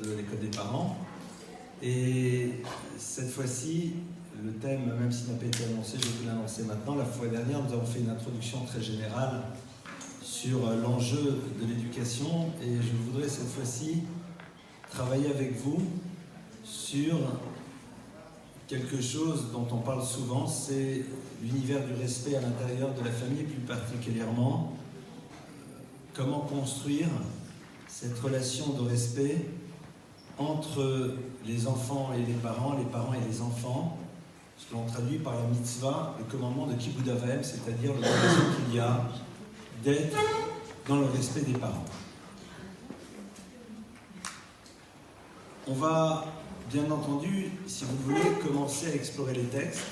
de l'école des parents. Et cette fois-ci, le thème, même s'il n'a pas été annoncé, je vais vous l'annoncer maintenant. La fois dernière, nous avons fait une introduction très générale sur l'enjeu de l'éducation. Et je voudrais cette fois-ci travailler avec vous sur quelque chose dont on parle souvent, c'est l'univers du respect à l'intérieur de la famille, plus particulièrement comment construire cette relation de respect entre les enfants et les parents et les enfants, ce que l'on traduit par la mitzvah, le commandement de Kibud Av Va'em, c'est-à-dire l'obligation qu'il y a d'être dans le respect des parents. On va, bien entendu, si vous voulez, commencer à explorer les textes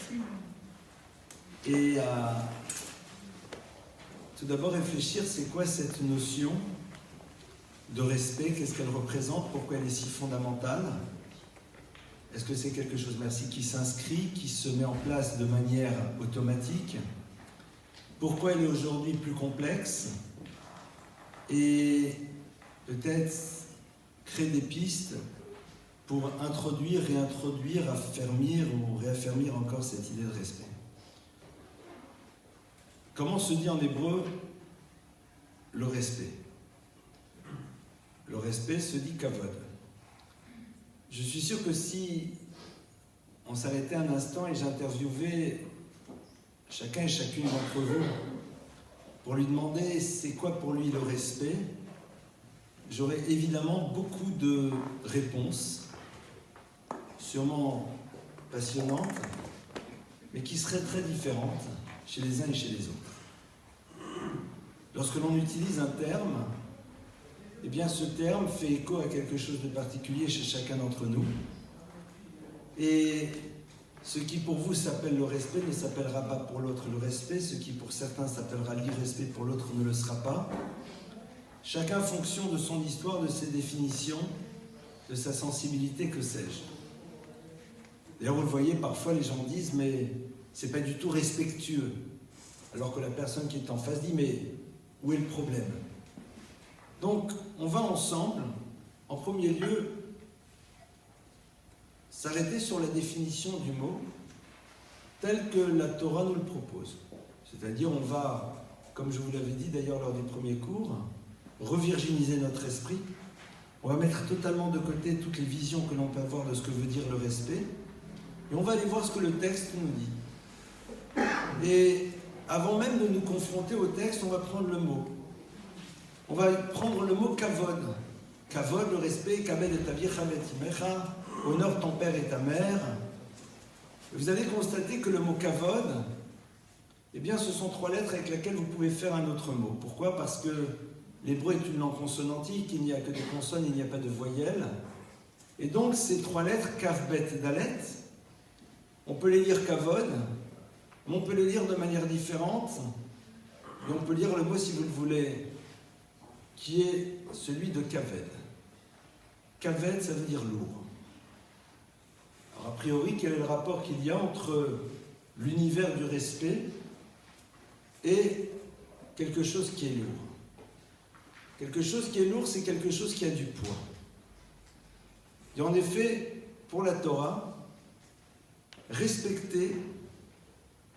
et à tout d'abord réfléchir, c'est quoi cette notion de respect, qu'est-ce qu'elle représente, pourquoi elle est si fondamentale. Est-ce que c'est quelque chose, merci, qui s'inscrit, qui se met en place de manière automatique? Pourquoi elle est aujourd'hui plus complexe? Et peut-être créer des pistes pour introduire, réintroduire, affermir ou réaffirmer encore cette idée de respect. Comment se dit en hébreu le respect? Le respect se dit kavod. Je suis sûr que si on s'arrêtait un instant et j'interviewais chacun et chacune d'entre vous pour lui demander c'est quoi pour lui le respect, j'aurais évidemment beaucoup de réponses, sûrement passionnantes, mais qui seraient très différentes chez les uns et chez les autres. Lorsque l'on utilise un terme, eh bien ce terme fait écho à quelque chose de particulier chez chacun d'entre nous. Et ce qui pour vous s'appelle le respect ne s'appellera pas pour l'autre le respect, ce qui pour certains s'appellera l'irrespect pour l'autre ne le sera pas. Chacun fonction de son histoire, de ses définitions, de sa sensibilité, que sais-je. D'ailleurs vous le voyez, parfois les gens disent mais c'est pas du tout respectueux. Alors que la personne qui est en face dit mais où est le problème? Donc, on va ensemble, en premier lieu, s'arrêter sur la définition du mot telle que la Torah nous le propose. C'est-à-dire, on va, comme je vous l'avais dit d'ailleurs lors des premiers cours, revirginiser notre esprit. On va mettre totalement de côté toutes les visions que l'on peut avoir de ce que veut dire le respect. Et on va aller voir ce que le texte nous dit. Et avant même de nous confronter au texte, on va prendre le mot. On va prendre le mot kavod. Kavod, le respect, kabed et avir chavet imecha, honore ton père et ta mère. Vous allez constater que le mot kavod, eh bien, ce sont 3 lettres avec lesquelles vous pouvez faire un autre mot. Pourquoi? Parce que l'hébreu est une langue consonantique, il n'y a que des consonnes, il n'y a pas de voyelles. Et donc, ces 3 lettres, kav, bet, dalet, on peut les lire kavod, mais on peut les lire de manière différente. Et on peut lire le mot, si vous le voulez, qui est celui de kaved. Kaved, ça veut dire lourd. Alors, a priori, quel est le rapport qu'il y a entre l'univers du respect et quelque chose qui est lourd? Quelque chose qui est lourd, c'est quelque chose qui a du poids. Et en effet, pour la Torah, respecter,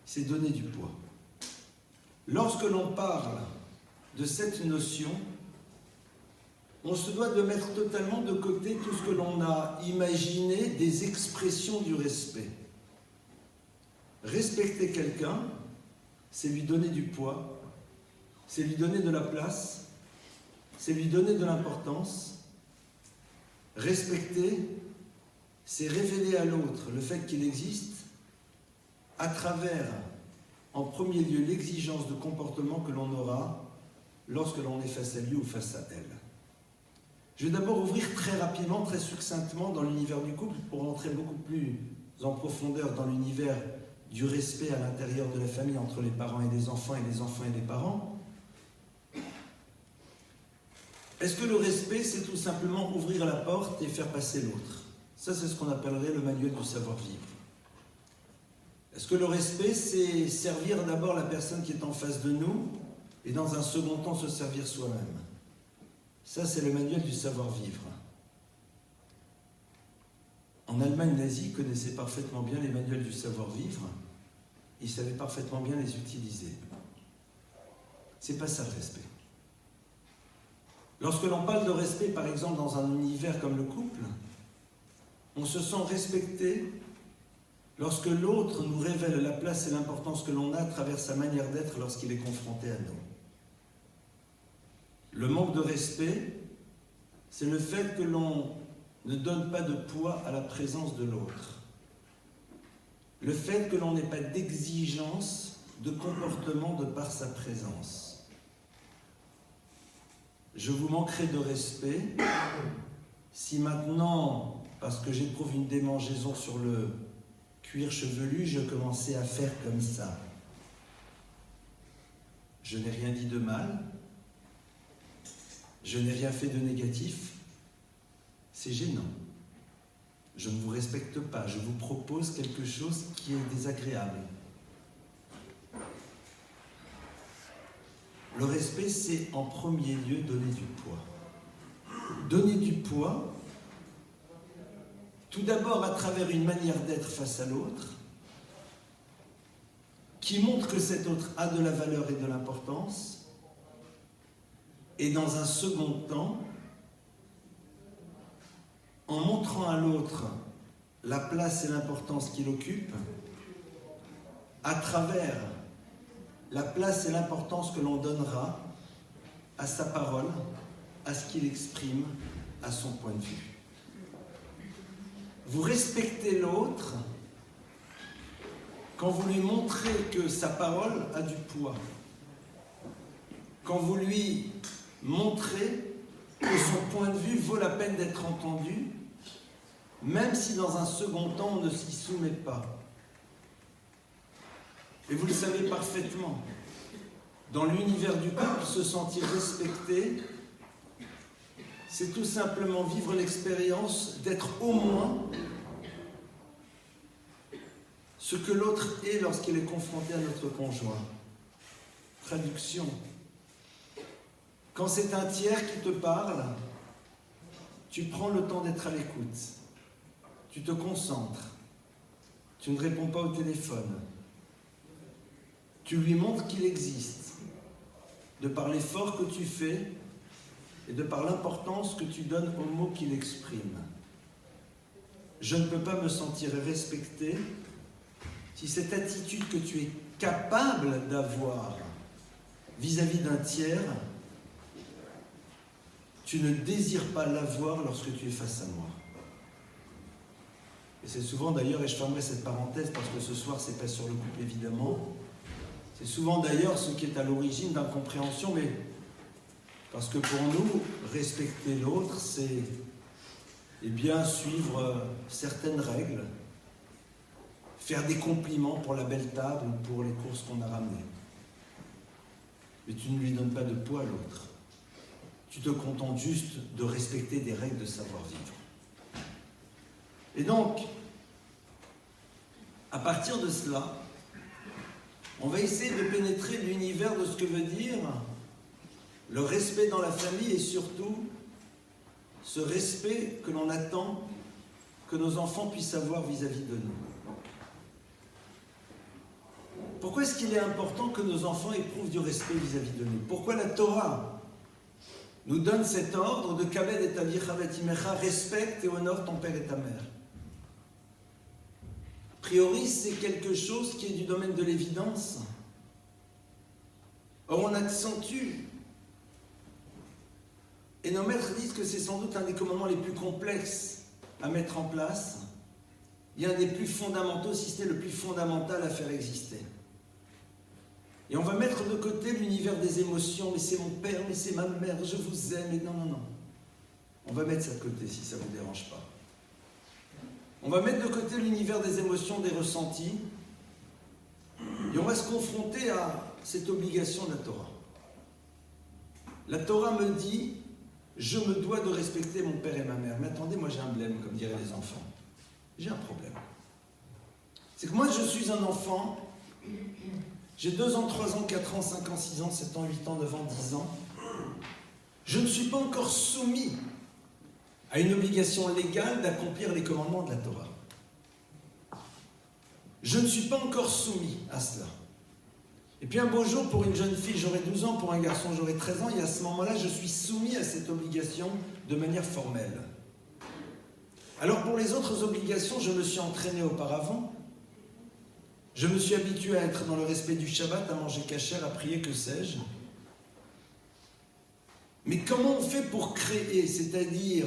c'est donner du poids. Lorsque l'on parle de cette notion, on se doit de mettre totalement de côté tout ce que l'on a imaginé des expressions du respect. Respecter quelqu'un, c'est lui donner du poids, c'est lui donner de la place, c'est lui donner de l'importance. Respecter, c'est révéler à l'autre le fait qu'il existe à travers, en premier lieu, l'exigence de comportement que l'on aura lorsque l'on est face à lui ou face à elle. Je vais d'abord ouvrir très rapidement, très succinctement dans l'univers du couple pour entrer beaucoup plus en profondeur dans l'univers du respect à l'intérieur de la famille entre les parents et les enfants et les parents. Est-ce que le respect, c'est tout simplement ouvrir la porte et faire passer l'autre? Ça, c'est ce qu'on appellerait le manuel du savoir-vivre. Est-ce que le respect, c'est servir d'abord la personne qui est en face de nous et dans un second temps se servir soi-même? Ça, c'est le manuel du savoir-vivre. En Allemagne nazie, ils connaissaient parfaitement bien les manuels du savoir-vivre, ils savaient parfaitement bien les utiliser. C'est pas ça le respect. Lorsque l'on parle de respect, par exemple, dans un univers comme le couple, on se sent respecté lorsque l'autre nous révèle la place et l'importance que l'on a à travers sa manière d'être lorsqu'il est confronté à nous. Le manque de respect, c'est le fait que l'on ne donne pas de poids à la présence de l'autre. Le fait que l'on n'ait pas d'exigence de comportement de par sa présence. Je vous manquerai de respect si maintenant, parce que j'éprouve une démangeaison sur le cuir chevelu, je commençais à faire comme ça. Je n'ai rien dit de mal, je n'ai rien fait de négatif, c'est gênant. Je ne vous respecte pas, je vous propose quelque chose qui est désagréable. Le respect, c'est en premier lieu donner du poids. Donner du poids, tout d'abord à travers une manière d'être face à l'autre, qui montre que cet autre a de la valeur et de l'importance, et dans un second temps, en montrant à l'autre la place et l'importance qu'il occupe, à travers la place et l'importance que l'on donnera à sa parole, à ce qu'il exprime, à son point de vue. Vous respectez l'autre quand vous lui montrez que sa parole a du poids, quand vous lui montrez que son point de vue vaut la peine d'être entendu, même si dans un second temps on ne s'y soumet pas. Et vous le savez parfaitement, dans l'univers du couple, se sentir respecté, c'est tout simplement vivre l'expérience d'être au moins ce que l'autre est lorsqu'il est confronté à notre conjoint. Traduction. Quand c'est un tiers qui te parle, tu prends le temps d'être à l'écoute. Tu te concentres. Tu ne réponds pas au téléphone. Tu lui montres qu'il existe, de par l'effort que tu fais et de par l'importance que tu donnes aux mots qu'il exprime. Je ne peux pas me sentir respecté si cette attitude que tu es capable d'avoir vis-à-vis d'un tiers, tu ne désires pas l'avoir lorsque tu es face à moi. Et c'est souvent d'ailleurs, et je fermerai cette parenthèse parce que ce soir c'est pas sur le couple évidemment, c'est souvent d'ailleurs ce qui est à l'origine d'incompréhension, mais parce que pour nous, respecter l'autre, c'est bien suivre certaines règles, faire des compliments pour la belle table ou pour les courses qu'on a ramenées. Mais tu ne lui donnes pas de poids à l'autre. Tu te contentes juste de respecter des règles de savoir-vivre. Et donc, à partir de cela, on va essayer de pénétrer l'univers de ce que veut dire le respect dans la famille et surtout ce respect que l'on attend que nos enfants puissent avoir vis-à-vis de nous. Pourquoi est-ce qu'il est important que nos enfants éprouvent du respect vis-à-vis de nous? Pourquoi la Torah nous donne cet ordre de Kabed et Avicha v'et imecha, respecte et honore ton père et ta mère? A priori, c'est quelque chose qui est du domaine de l'évidence. Or, on accentue. Et nos maîtres disent que c'est sans doute un des commandements les plus complexes à mettre en place, et un des plus fondamentaux, si ce n'est le plus fondamental à faire exister. Et on va mettre de côté l'univers des émotions, mais c'est mon père, mais c'est ma mère, je vous aime, et non. On va mettre ça de côté si ça ne vous dérange pas. On va mettre de côté l'univers des émotions, des ressentis, et on va se confronter à cette obligation de la Torah. La Torah me dit, je me dois de respecter mon père et ma mère. Mais attendez, moi j'ai un blême, comme diraient les enfants. J'ai un problème. C'est que moi je suis un enfant, j'ai 2 ans, 3 ans, 4 ans, 5 ans, 6 ans, 7 ans, 8 ans, 9 ans, 10 ans. Je ne suis pas encore soumis a une obligation légale d'accomplir les commandements de la Torah. Je ne suis pas encore soumis à cela. Et puis un beau jour, pour une jeune fille, j'aurai 12 ans, pour un garçon, j'aurai 13 ans, et à ce moment-là, je suis soumis à cette obligation de manière formelle. Alors pour les autres obligations, je me suis entraîné auparavant. Je me suis habitué à être dans le respect du Shabbat, à manger kasher, à prier, que sais-je. Mais comment on fait pour créer, c'est-à-dire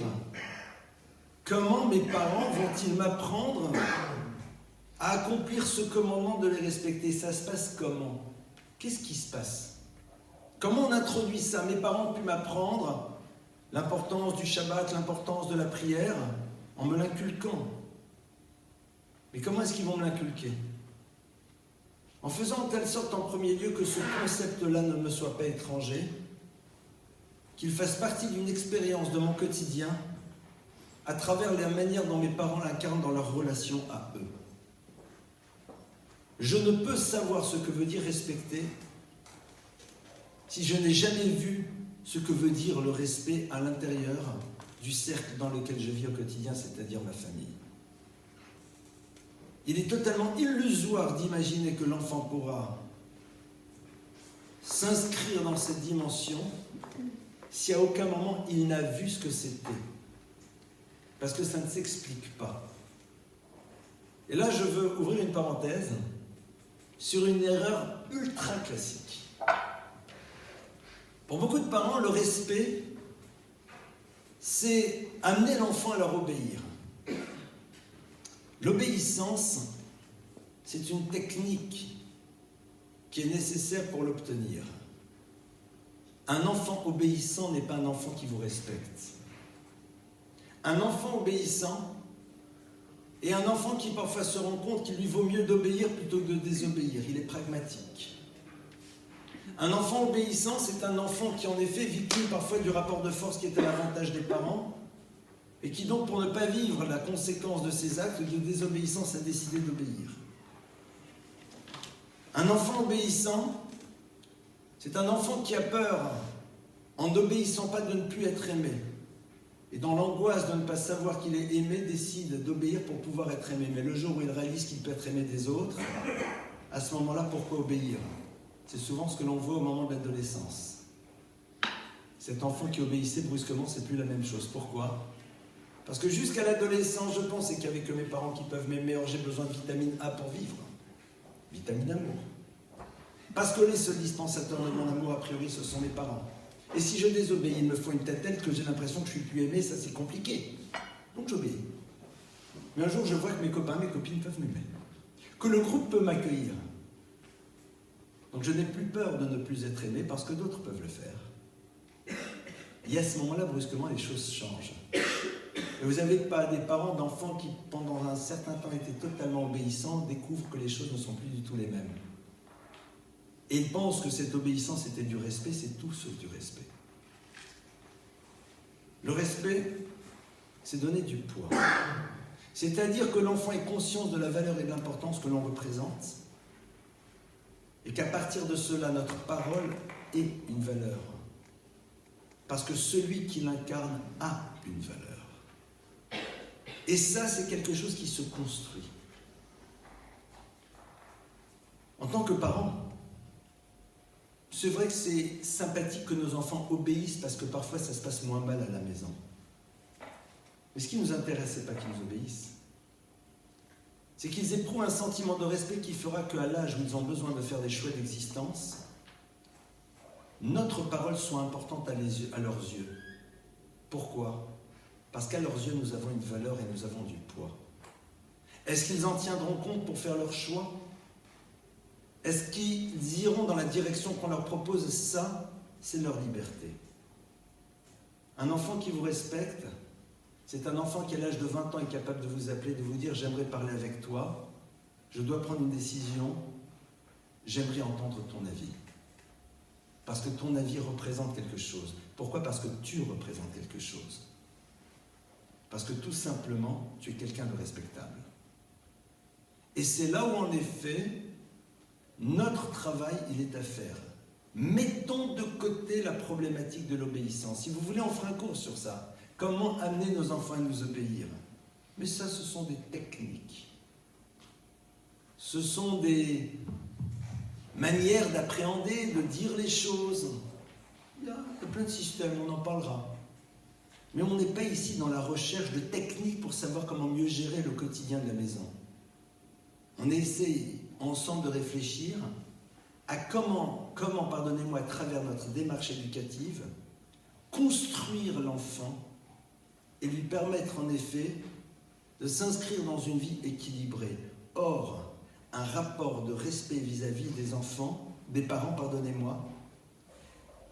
comment mes parents vont-ils m'apprendre à accomplir ce commandement de les respecter? Ça se passe comment? Qu'est-ce qui se passe? Comment on introduit ça? Mes parents ont pu m'apprendre l'importance du Shabbat, l'importance de la prière, en me l'inculquant. Mais comment est-ce qu'ils vont me l'inculquer? En faisant en telle sorte, en premier lieu, que ce concept-là ne me soit pas étranger, qu'il fasse partie d'une expérience de mon quotidien, à travers la manière dont mes parents l'incarnent dans leur relation à eux. Je ne peux savoir ce que veut dire respecter si je n'ai jamais vu ce que veut dire le respect à l'intérieur du cercle dans lequel je vis au quotidien, c'est-à-dire ma famille. Il est totalement illusoire d'imaginer que l'enfant pourra s'inscrire dans cette dimension si à aucun moment il n'a vu ce que c'était. Parce que ça ne s'explique pas. Et là, je veux ouvrir une parenthèse sur une erreur ultra classique. Pour beaucoup de parents, le respect, c'est amener l'enfant à leur obéir. L'obéissance, c'est une technique qui est nécessaire pour l'obtenir. Un enfant obéissant n'est pas un enfant qui vous respecte. Un enfant obéissant est un enfant qui parfois se rend compte qu'il lui vaut mieux d'obéir plutôt que de désobéir. Il est pragmatique. Un enfant obéissant, c'est un enfant qui en effet est victime parfois du rapport de force qui est à l'avantage des parents et qui donc, pour ne pas vivre la conséquence de ses actes de désobéissance, a décidé d'obéir. Un enfant obéissant, c'est un enfant qui a peur, en n'obéissant pas, de ne plus être aimé. Et dans l'angoisse de ne pas savoir qu'il est aimé, décide d'obéir pour pouvoir être aimé. Mais le jour où il réalise qu'il peut être aimé des autres, à ce moment-là, pourquoi obéir? C'est souvent ce que l'on voit au moment de l'adolescence. Cet enfant qui obéissait brusquement, c'est plus la même chose. Pourquoi? Parce que jusqu'à l'adolescence, je pensais qu'il n'y avait que mes parents qui peuvent m'aimer, or j'ai besoin de vitamine A pour vivre. Vitamine amour. Parce que les seuls dispensateurs de mon amour, a priori, ce sont mes parents. Et si je désobéis, il me faut une tête telle que j'ai l'impression que je suis plus aimé, ça c'est compliqué. Donc j'obéis. Mais un jour, je vois que mes copains, mes copines peuvent m'aimer. Que le groupe peut m'accueillir. Donc je n'ai plus peur de ne plus être aimé parce que d'autres peuvent le faire. Et à ce moment-là, brusquement, les choses changent. Et vous n'avez pas des parents d'enfants qui, pendant un certain temps, étaient totalement obéissants, découvrent que les choses ne sont plus du tout les mêmes. Et ils pensent que cette obéissance était du respect, c'est tout sauf du respect. Le respect, c'est donner du poids. C'est-à-dire que l'enfant ait conscience de la valeur et de l'importance que l'on représente, et qu'à partir de cela, notre parole ait une valeur. Parce que celui qui l'incarne a une valeur. Et ça, c'est quelque chose qui se construit. En tant que parent, c'est vrai que c'est sympathique que nos enfants obéissent parce que parfois ça se passe moins mal à la maison. Mais ce qui nous intéresse, c'est pas qu'ils nous obéissent. C'est qu'ils éprouvent un sentiment de respect qui fera qu'à l'âge où ils ont besoin de faire des choix d'existence, notre parole soit importante à leurs yeux. Pourquoi? Parce qu'à leurs yeux, nous avons une valeur et nous avons du poids. Est-ce qu'ils en tiendront compte pour faire leur choix? Est-ce qu'ils iront dans la direction qu'on leur propose? Ça, c'est leur liberté. Un enfant qui vous respecte, c'est un enfant qui, à l'âge de 20 ans, est capable de vous appeler, de vous dire « J'aimerais parler avec toi, je dois prendre une décision, j'aimerais entendre ton avis. » Parce que ton avis représente quelque chose. Pourquoi? Parce que tu représentes quelque chose. Parce que tout simplement, tu es quelqu'un de respectable. Et c'est là où, en effet, notre travail, il est à faire. Mettons de côté la problématique de l'obéissance. Si vous voulez, on fera un cours sur ça. Comment amener nos enfants à nous obéir? Mais ça, ce sont des techniques. Ce sont des manières d'appréhender, de dire les choses. Il y a plein de systèmes, on en parlera. Mais on n'est pas ici dans la recherche de techniques pour savoir comment mieux gérer le quotidien de la maison. On essaie ensemble de réfléchir à comment, pardonnez-moi, à travers notre démarche éducative, construire l'enfant et lui permettre en effet de s'inscrire dans une vie équilibrée. Or, un rapport de respect vis-à-vis des enfants, des parents, pardonnez-moi,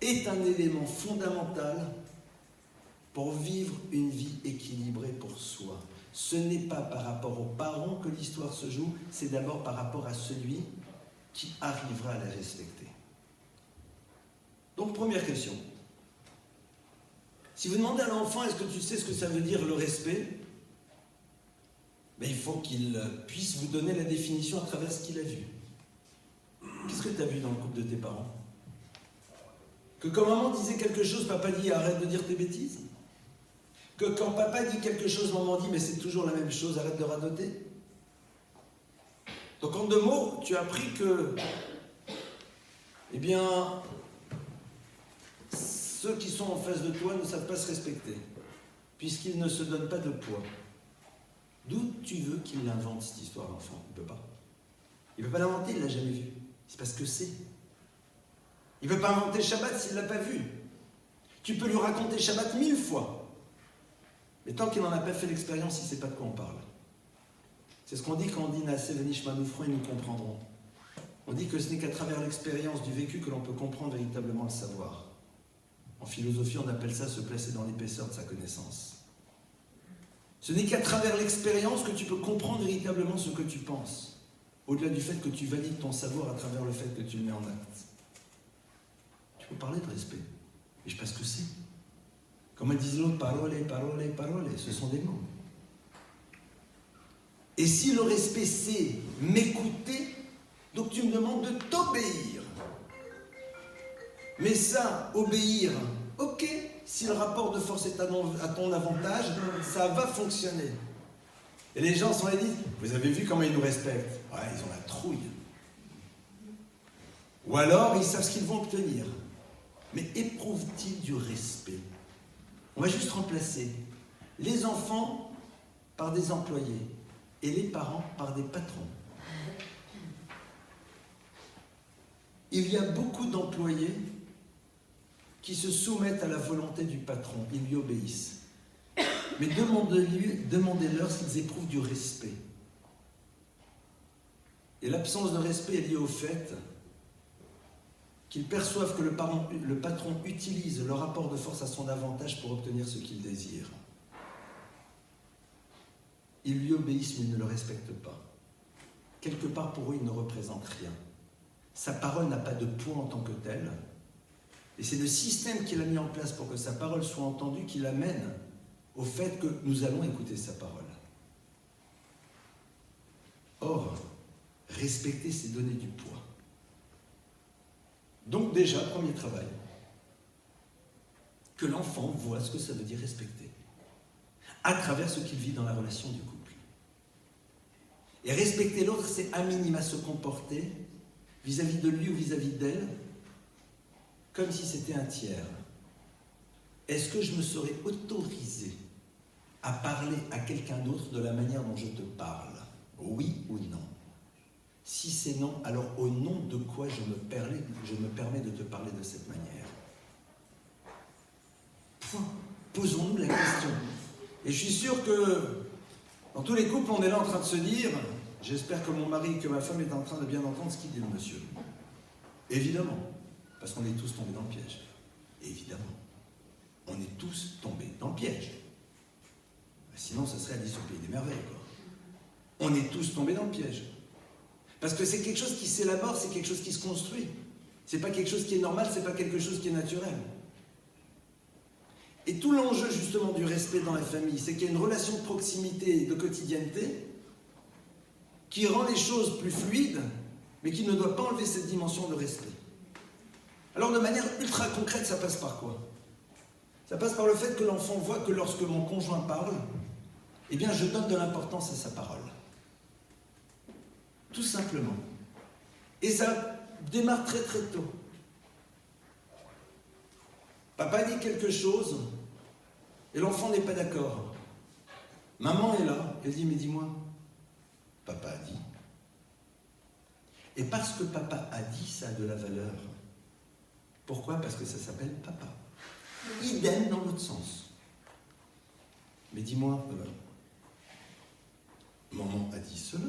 est un élément fondamental pour vivre une vie équilibrée pour soi. Ce n'est pas par rapport aux parents que l'histoire se joue, c'est d'abord par rapport à celui qui arrivera à les respecter. Donc, première question. Si vous demandez à l'enfant, est-ce que tu sais ce que ça veut dire le respect? Ben, il faut qu'il puisse vous donner la définition à travers ce qu'il a vu. Qu'est-ce que tu as vu dans le couple de tes parents? Que quand maman disait quelque chose, papa dit arrête de dire tes bêtises? Que quand papa dit quelque chose, maman dit mais c'est toujours la même chose, arrête de radoter? Donc en 2 mots, tu as appris que, eh bien, ceux qui sont en face de toi ne savent pas se respecter, puisqu'ils ne se donnent pas de poids. D'où tu veux qu'il l'invente cette histoire, l'enfant? Il ne peut pas. Il ne peut pas l'inventer, il ne l'a jamais vu. C'est parce que c'est. Il ne peut pas inventer Shabbat s'il ne l'a pas vu. Tu peux lui raconter Shabbat 1000 fois. Mais tant qu'il n'en a pas fait l'expérience, il ne sait pas de quoi on parle. C'est ce qu'on dit quand on dit Naaseh v'nishma, nous ferons et nous comprendrons. On dit que ce n'est qu'à travers l'expérience du vécu que l'on peut comprendre véritablement le savoir. En philosophie, on appelle ça se placer dans l'épaisseur de sa connaissance. Ce n'est qu'à travers l'expérience que tu peux comprendre véritablement ce que tu penses, au-delà du fait que tu valides ton savoir à travers le fait que tu le mets en acte. Tu peux parler de respect, mais je sais pas ce que c'est. Comme elle disait l'autre, parole, parole, parole, ce sont des mots. Et si le respect c'est m'écouter, donc tu me demandes de t'obéir. Mais ça, obéir, ok, si le rapport de force est à ton avantage, ça va fonctionner. Et les gens sont là et disent, vous avez vu comment ils nous respectent? Ouais, ils ont la trouille. Ou alors, ils savent ce qu'ils vont obtenir. Mais éprouvent-ils du respect? On va juste remplacer les enfants par des employés et les parents par des patrons. Il y a beaucoup d'employés qui se soumettent à la volonté du patron, ils lui obéissent. Mais demandez-leur s'ils éprouvent du respect. Et l'absence de respect est liée au fait qu'ils perçoivent que le patron utilise le rapport de force à son avantage pour obtenir ce qu'il désire. Ils lui obéissent, mais ils ne le respectent pas. Quelque part, pour eux, il ne représente rien. Sa parole n'a pas de poids en tant que telle. Et c'est le système qu'il a mis en place pour que sa parole soit entendue qui l'amène au fait que nous allons écouter sa parole. Or, respecter, c'est donner du poids. Donc déjà, premier travail, que l'enfant voit ce que ça veut dire respecter, à travers ce qu'il vit dans la relation du couple. Et respecter l'autre, c'est à minima se comporter vis-à-vis de lui ou vis-à-vis d'elle, comme si c'était un tiers. Est-ce que je me serais autorisé à parler à quelqu'un d'autre de la manière dont je te parle? Oui ou non? Si c'est non, alors au nom de quoi je me permets de te parler de cette manière? Point. Posons-nous la question. Et je suis sûr que dans tous les couples, on est là en train de se dire, j'espère que mon mari et que ma femme est en train de bien entendre ce qu'il dit le monsieur. Évidemment, parce qu'on est tous tombés dans le piège. Évidemment, on est tous tombés dans le piège. Sinon, ce serait Alice au pays des merveilles, quoi. On est tous tombés dans le piège. Parce que c'est quelque chose qui s'élabore, c'est quelque chose qui se construit. C'est pas quelque chose qui est normal, c'est pas quelque chose qui est naturel. Et tout l'enjeu justement du respect dans la famille, c'est qu'il y a une relation de proximité et de quotidienneté qui rend les choses plus fluides, mais qui ne doit pas enlever cette dimension de respect. Alors de manière ultra concrète, ça passe par quoi? Ça passe par le fait que l'enfant voit que lorsque mon conjoint parle, eh bien je donne de l'importance à sa parole. Tout simplement. Et ça démarre très très tôt. Papa dit quelque chose et l'enfant n'est pas d'accord. Maman est là, elle dit, mais dis-moi, papa a dit. Et parce que papa a dit, ça a de la valeur. Pourquoi? Parce que ça s'appelle papa. Idem dans l'autre sens. Mais dis-moi, maman a dit cela.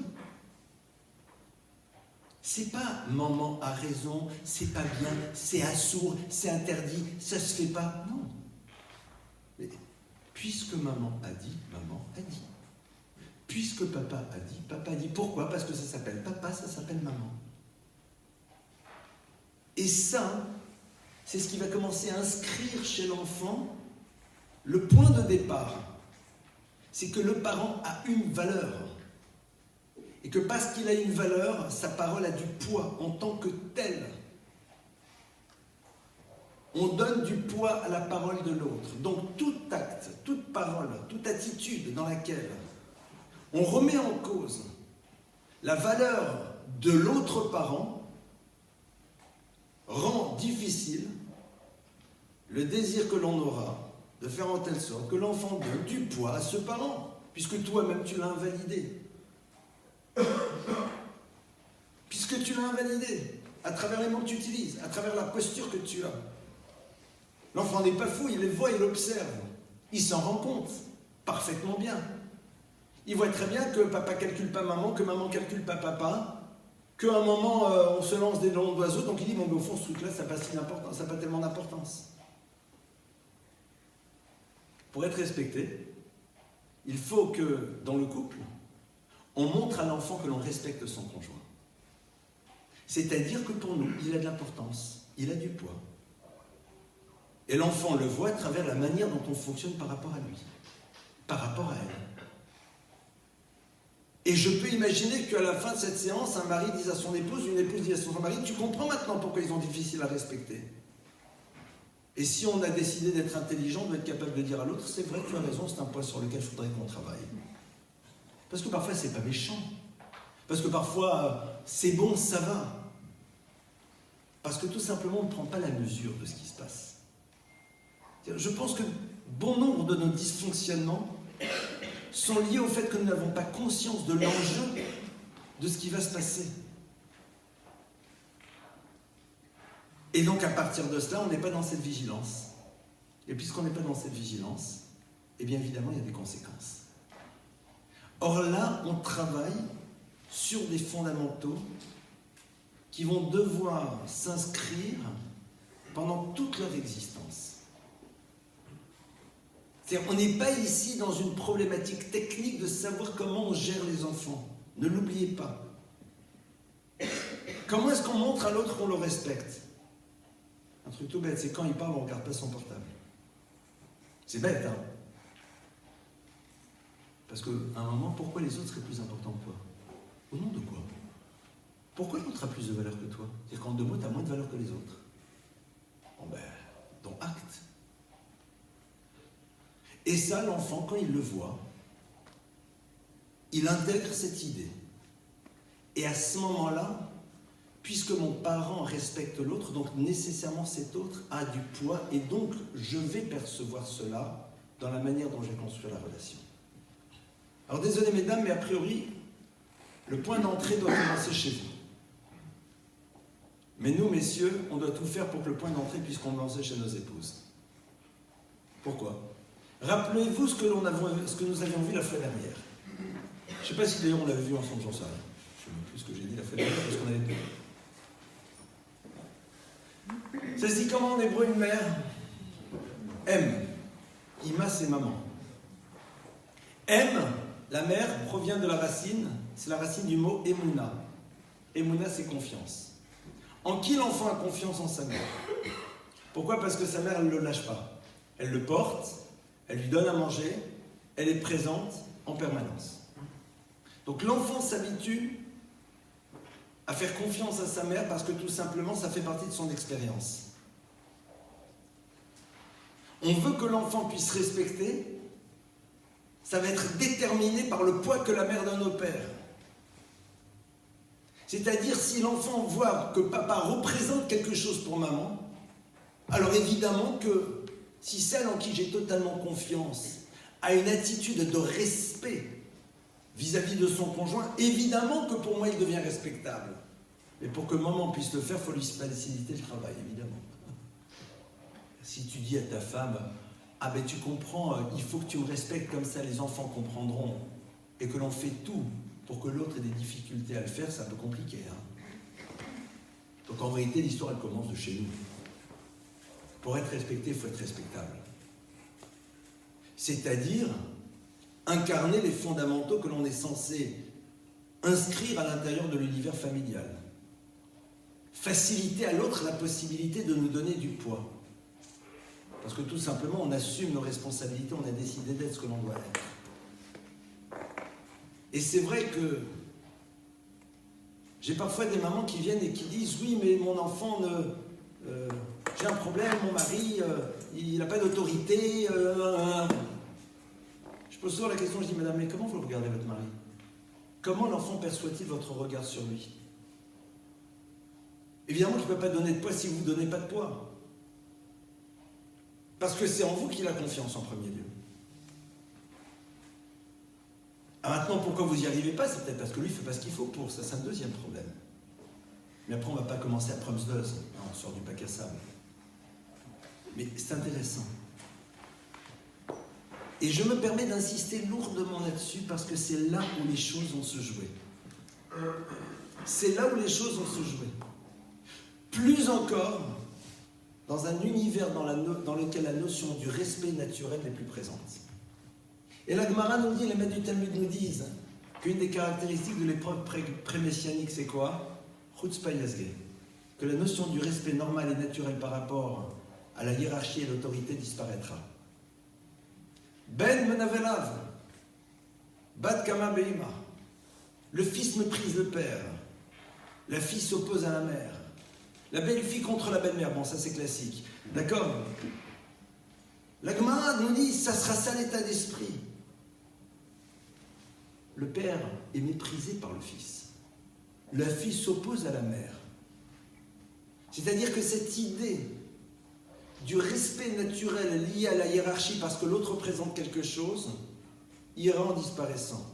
C'est pas maman a raison, c'est pas bien, c'est assourd, c'est interdit, ça se fait pas. Non. Mais puisque maman a dit, maman a dit. Puisque papa a dit, papa a dit. Pourquoi? Parce que ça s'appelle papa, ça s'appelle maman. Et ça, c'est ce qui va commencer à inscrire chez l'enfant le point de départ. C'est que le parent a une valeur. Et que parce qu'il a une valeur, sa parole a du poids en tant que telle. On donne du poids à la parole de l'autre. Donc tout acte, toute parole, toute attitude dans laquelle on remet en cause la valeur de l'autre parent rend difficile le désir que l'on aura de faire en telle sorte que l'enfant donne du poids à ce parent, puisque toi-même tu l'as invalidé. Puisque tu l'as invalidé, à travers les mots que tu utilises, à travers la posture que tu as. L'enfant n'est pas fou, il les voit, il observe. Il s'en rend compte, parfaitement bien. Il voit très bien que papa ne calcule pas maman, que maman ne calcule pas papa, qu'à un moment, on se lance des noms d'oiseaux, donc il dit, bon, mais au fond, ce truc-là, ça n'a pas tellement d'importance. Pour être respecté, il faut que, dans le couple, on montre à l'enfant que l'on respecte son conjoint. C'est-à-dire que pour nous, il a de l'importance, il a du poids. Et l'enfant le voit à travers la manière dont on fonctionne par rapport à lui, par rapport à elle. Et je peux imaginer qu'à la fin de cette séance, un mari dise à son épouse, une épouse dit à son mari, tu comprends maintenant pourquoi ils sont difficiles à respecter. Et si on a décidé d'être intelligent, on doit être capable de dire à l'autre, c'est vrai, tu as raison, c'est un point sur lequel il faudrait qu'on travaille. Parce que parfois, c'est pas méchant. Parce que parfois, c'est bon, ça va. Parce que tout simplement, on ne prend pas la mesure de ce qui se passe. Je pense que bon nombre de nos dysfonctionnements sont liés au fait que nous n'avons pas conscience de l'enjeu de ce qui va se passer. Et donc, à partir de cela, on n'est pas dans cette vigilance. Et puisqu'on n'est pas dans cette vigilance, eh bien évidemment, il y a des conséquences. Or là, on travaille sur des fondamentaux qui vont devoir s'inscrire pendant toute leur existence. C'est-à-dire, on n'est pas ici dans une problématique technique de savoir comment on gère les enfants. Ne l'oubliez pas. Comment est-ce qu'on montre à l'autre qu'on le respecte? Un truc tout bête, c'est quand il parle, on ne regarde pas son portable. C'est bête, hein? Parce qu'à un moment, pourquoi les autres seraient plus importants que toi? Au nom de quoi? Pourquoi l'autre a plus de valeur que toi? C'est-à-dire qu'en 2 mots, tu as moins de valeur que les autres. Bon ben, ton acte. Et ça, l'enfant, quand il le voit, il intègre cette idée. Et à ce moment-là, puisque mon parent respecte l'autre, donc nécessairement cet autre a du poids, et donc je vais percevoir cela dans la manière dont j'ai construit la relation. Alors désolé mesdames, mais a priori, le point d'entrée doit commencer chez vous. Mais nous, messieurs, on doit tout faire pour que le point d'entrée puisse commencer chez nos épouses. Pourquoi? Rappelez-vous ce que nous avions vu la fois dernière. Je ne sais pas si d'ailleurs on l'avait vu ensemble, j'en sais rien. Je ne sais même plus ce que j'ai dit la fois dernière, parce qu'on avait vu. Ça se dit comment en hébreu une mère? M. Ima, c'est maman. M, la mère, provient de la racine, c'est la racine du mot Emouna. Emouna, c'est confiance. En qui l'enfant a confiance? En sa mère. Pourquoi? Parce que sa mère, elle ne le lâche pas. Elle le porte, elle lui donne à manger, elle est présente en permanence. Donc l'enfant s'habitue à faire confiance à sa mère parce que tout simplement, ça fait partie de son expérience. On veut que l'enfant puisse respecter, ça va être déterminé par le poids que la mère donne au père. C'est-à-dire, si l'enfant voit que papa représente quelque chose pour maman, alors évidemment que si celle en qui j'ai totalement confiance a une attitude de respect vis-à-vis de son conjoint, évidemment que pour moi il devient respectable. Mais pour que maman puisse le faire, il faut lui faciliter le travail, évidemment. Si tu dis à ta femme, ah ben tu comprends, il faut que tu me respectes comme ça, les enfants comprendront, et que l'on fait tout pour que l'autre ait des difficultés à le faire, c'est un peu compliqué. Donc en vérité, l'histoire, elle commence de chez nous. Pour être respecté, il faut être respectable. C'est-à-dire incarner les fondamentaux que l'on est censé inscrire à l'intérieur de l'univers familial. Faciliter à l'autre la possibilité de nous donner du poids. Parce que tout simplement, on assume nos responsabilités, on a décidé d'être ce que l'on doit être. Et c'est vrai que j'ai parfois des mamans qui viennent et qui disent « Oui, mais mon enfant, j'ai un problème, mon mari, il n'a pas d'autorité. » Je pose souvent la question, je dis « Madame, mais comment vous regardez votre mari? Comment l'enfant perçoit-il votre regard sur lui ?» Évidemment qu'il ne peut pas donner de poids si vous ne donnez pas de poids. Parce que c'est en vous qu'il a confiance en premier lieu. Alors maintenant, pourquoi vous n'y arrivez pas? C'est peut-être parce que lui ne fait pas ce qu'il faut pour. Ça, c'est un deuxième problème. Mais après, on ne va pas commencer à Promsdose. On sort du bac à sable. Mais c'est intéressant. Et je me permets d'insister lourdement là-dessus parce que c'est là où les choses vont se jouer. C'est là où les choses vont se jouer. Plus encore, dans un univers dans lequel la notion du respect naturel est plus présente. Et la Gemara nous dit, les maîtres du Talmud nous disent qu'une des caractéristiques de l'épreuve pré-messianique, c'est quoi? Chutzpah yazge. Que la notion du respect normal et naturel par rapport à la hiérarchie et l'autorité disparaîtra. Ben menavelav, bat kama beima. Le fils méprise le père. La fille s'oppose à la mère. La belle-fille contre la belle-mère. Bon, ça c'est classique. D'accord? La Gemara nous dit, ça sera ça l'état d'esprit. Le père est méprisé par le fils. La fille s'oppose à la mère. C'est-à-dire que cette idée du respect naturel lié à la hiérarchie parce que l'autre représente quelque chose ira en disparaissant.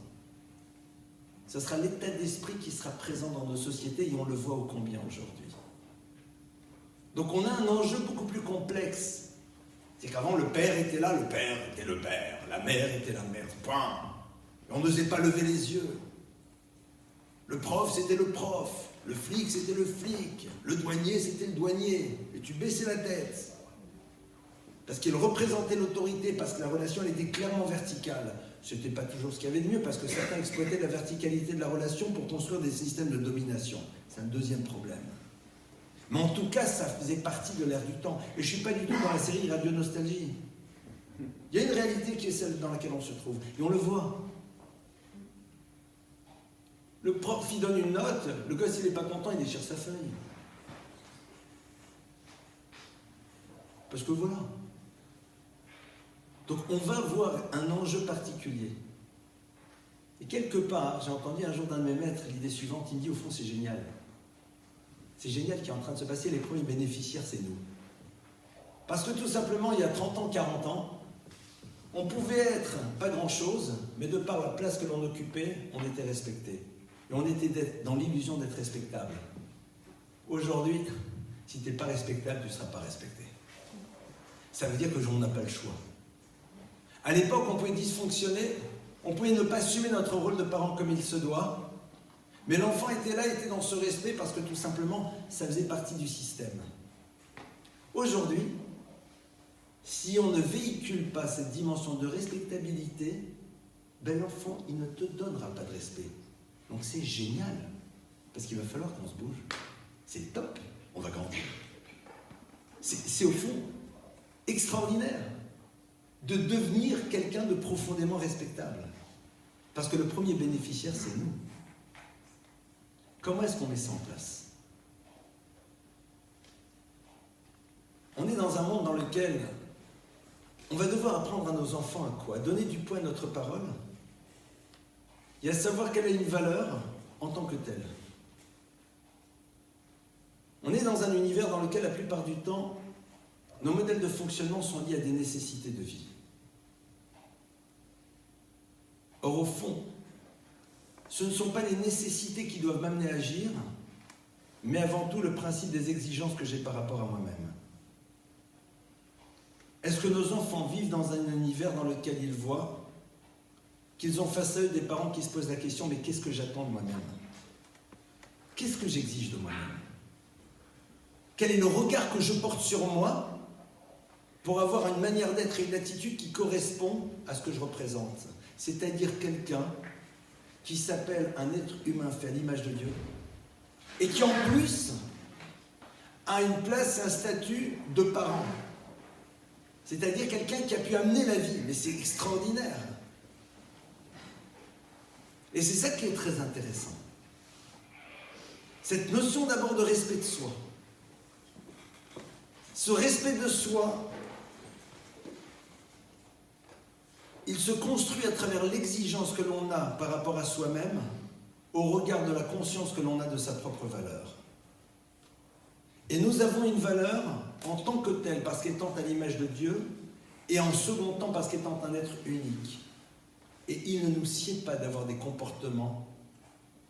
Ce sera l'état d'esprit qui sera présent dans nos sociétés et on le voit ô combien aujourd'hui. Donc on a un enjeu beaucoup plus complexe. C'est qu'avant le père était là, le père était le père, la mère était la mère, point. Et on n'osait pas lever les yeux. Le prof c'était le prof, le flic c'était le flic, le douanier c'était le douanier. Et tu baissais la tête. Parce qu'il représentait l'autorité, parce que la relation elle était clairement verticale. C'était pas toujours ce qu'il y avait de mieux, parce que certains exploitaient la verticalité de la relation pour construire des systèmes de domination. C'est un deuxième problème. Mais en tout cas, ça faisait partie de l'ère du temps. Et je ne suis pas du tout dans la série Radio Nostalgie. Il y a une réalité qui est celle dans laquelle on se trouve. Et on le voit. Le prof, il donne une note, le gosse, il n'est pas content, il déchire sa feuille. Parce que voilà. Donc on va voir un enjeu particulier. Et quelque part, j'ai entendu un jour d'un de mes maîtres l'idée suivante, il me dit au fond c'est génial. C'est génial ce qui est en train de se passer, les premiers bénéficiaires c'est nous. Parce que tout simplement il y a 30 ans, 40 ans, on pouvait être pas grand chose, mais de par la place que l'on occupait, on était respecté. Et on était dans l'illusion d'être respectable. Aujourd'hui, si tu n'es pas respectable, tu ne seras pas respecté. Ça veut dire que on n'a pas le choix. À l'époque, on pouvait dysfonctionner, on pouvait ne pas assumer notre rôle de parent comme il se doit, mais l'enfant était là, était dans ce respect parce que tout simplement, ça faisait partie du système. Aujourd'hui, si on ne véhicule pas cette dimension de respectabilité, ben l'enfant, il ne te donnera pas de respect. Donc c'est génial, parce qu'il va falloir qu'on se bouge. C'est top, on va grandir. C'est au fond extraordinaire de devenir quelqu'un de profondément respectable. Parce que le premier bénéficiaire, c'est nous. Comment est-ce qu'on met ça en place? On est dans un monde dans lequel on va devoir apprendre à nos enfants à quoi? À donner du poids à notre parole et à savoir qu'elle a une valeur en tant que telle. On est dans un univers dans lequel, la plupart du temps, nos modèles de fonctionnement sont liés à des nécessités de vie. Or, au fond, ce ne sont pas les nécessités qui doivent m'amener à agir, mais avant tout le principe des exigences que j'ai par rapport à moi-même. Est-ce que nos enfants vivent dans un univers dans lequel ils voient qu'ils ont face à eux des parents qui se posent la question « mais qu'est-ce que j'attends de moi-même? Qu'est-ce que j'exige de moi-même? Quel est le regard que je porte sur moi pour avoir une manière d'être et une attitude qui correspond à ce que je représente ?» C'est-à-dire quelqu'un qui s'appelle un être humain fait à l'image de Dieu et qui en plus a une place et un statut de parent. C'est-à-dire quelqu'un qui a pu amener la vie, mais c'est extraordinaire. Et c'est ça qui est très intéressant. Cette notion d'abord de respect de soi. Ce respect de soi, il se construit à travers l'exigence que l'on a par rapport à soi-même au regard de la conscience que l'on a de sa propre valeur. Et nous avons une valeur en tant que telle, parce qu'étant à l'image de Dieu, et en second temps parce qu'étant un être unique. Et il ne nous sied pas d'avoir des comportements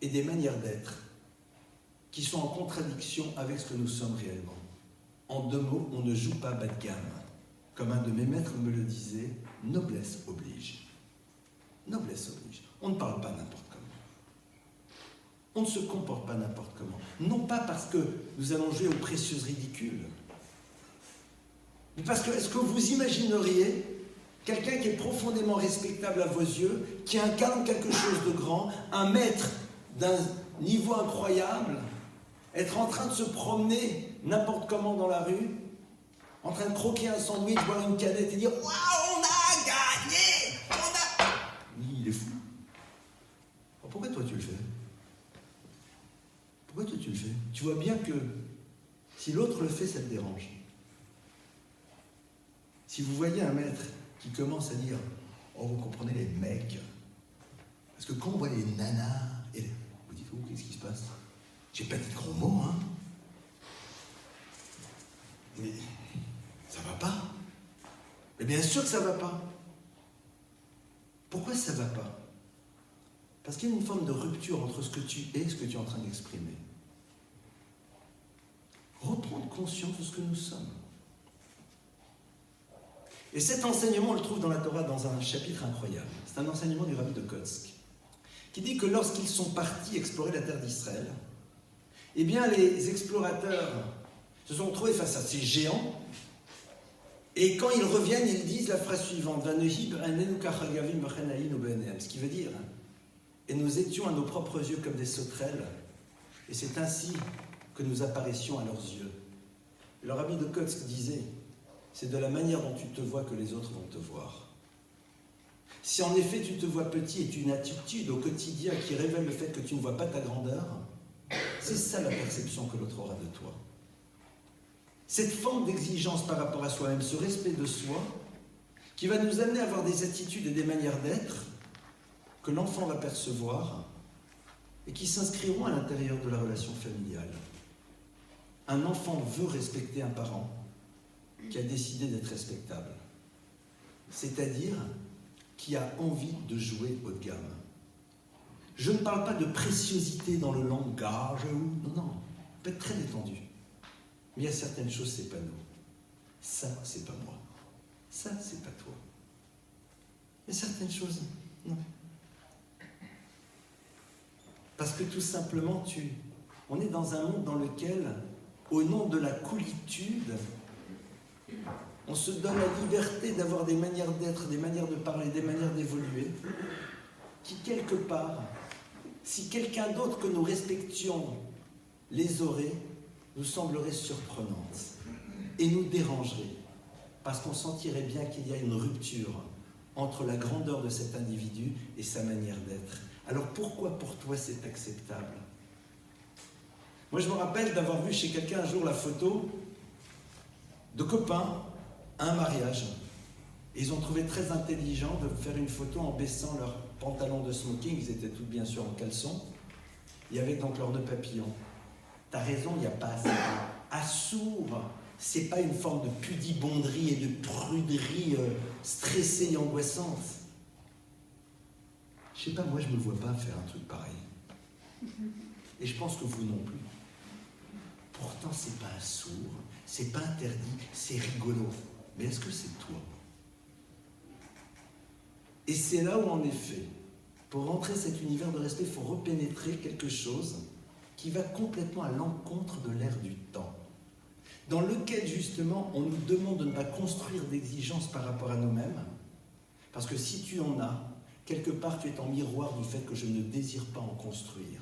et des manières d'être qui sont en contradiction avec ce que nous sommes réellement. En deux mots, on ne joue pas bas de gamme. Comme un de mes maîtres me le disait, noblesse oblige. Noblesse oblige. On ne parle pas n'importe comment. On ne se comporte pas n'importe comment. Non pas parce que nous allons jouer aux précieuses ridicules, mais parce que, est-ce que vous imagineriez quelqu'un qui est profondément respectable à vos yeux, qui incarne quelque chose de grand, un maître d'un niveau incroyable, être en train de se promener n'importe comment dans la rue, en train de croquer un sandwich, boire une canette et dire « Waouh, on a gagné! On a... » Il est fou. Alors pourquoi toi tu le fais? Pourquoi toi tu le fais? Tu vois bien que si l'autre le fait, ça te dérange. Si vous voyez un maître qui commence à dire « Oh, vous comprenez les mecs », parce que quand on voit les nanas, et vous dites « Oh, qu'est-ce qui se passe ?» J'ai pas dit de gros mots, hein. Mais ça va pas. Mais bien sûr que ça va pas. Pourquoi ça va pas? Parce qu'il y a une forme de rupture entre ce que tu es et ce que tu es en train d'exprimer. Reprendre conscience de ce que nous sommes. Et cet enseignement, on le trouve dans la Torah dans un chapitre incroyable. C'est un enseignement du Rabbi de Kotsk, qui dit que lorsqu'ils sont partis explorer la terre d'Israël, eh bien les explorateurs se sont retrouvés face à ces géants, et quand ils reviennent, ils disent la phrase suivante, ce qui veut dire, et nous étions à nos propres yeux comme des sauterelles, et c'est ainsi que nous apparaissions à leurs yeux. Le Rabbi de Kotsk disait, c'est de la manière dont tu te vois que les autres vont te voir. Si en effet tu te vois petit et tu as une attitude au quotidien qui révèle le fait que tu ne vois pas ta grandeur, c'est ça la perception que l'autre aura de toi. Cette forme d'exigence par rapport à soi-même, ce respect de soi, qui va nous amener à avoir des attitudes et des manières d'être que l'enfant va percevoir et qui s'inscriront à l'intérieur de la relation familiale. Un enfant veut respecter un parent qui a décidé d'être respectable, c'est-à-dire qui a envie de jouer haut de gamme. Je ne parle pas de préciosité dans le langage, non, on peut être très détendu. Mais il y a certaines choses, c'est pas nous. Ça, c'est pas moi. Ça, c'est pas toi. Il y a certaines choses, non. Parce que tout simplement, on est dans un monde dans lequel, au nom de la coolitude, on se donne la liberté d'avoir des manières d'être, des manières de parler, des manières d'évoluer, qui quelque part, si quelqu'un d'autre que nous respections les aurait, nous semblerait surprenante et nous dérangerait, parce qu'on sentirait bien qu'il y a une rupture entre la grandeur de cet individu et sa manière d'être. Alors pourquoi pour toi c'est acceptable? Moi je me rappelle d'avoir vu chez quelqu'un un jour la photo de copains à un mariage. Et ils ont trouvé très intelligent de faire une photo en baissant leurs pantalons de smoking, ils étaient tous bien sûr en caleçon, et avec donc leur nœud papillon. T'as raison, il n'y a pas assez. Assourd, c'est pas une forme de pudibonderie et de pruderie stressée et angoissante. Je sais pas, moi je me vois pas faire un truc pareil. Et je pense que vous non plus. Pourtant, c'est pas assourd, c'est pas interdit, c'est rigolo. Mais est-ce que c'est toi? Et c'est là où, en effet, pour rentrer cet univers de respect, il faut repénétrer quelque chose qui va complètement à l'encontre de l'ère du temps, dans lequel, justement, on nous demande de ne pas construire d'exigences par rapport à nous-mêmes, parce que si tu en as, quelque part, tu es en miroir du fait que je ne désire pas en construire.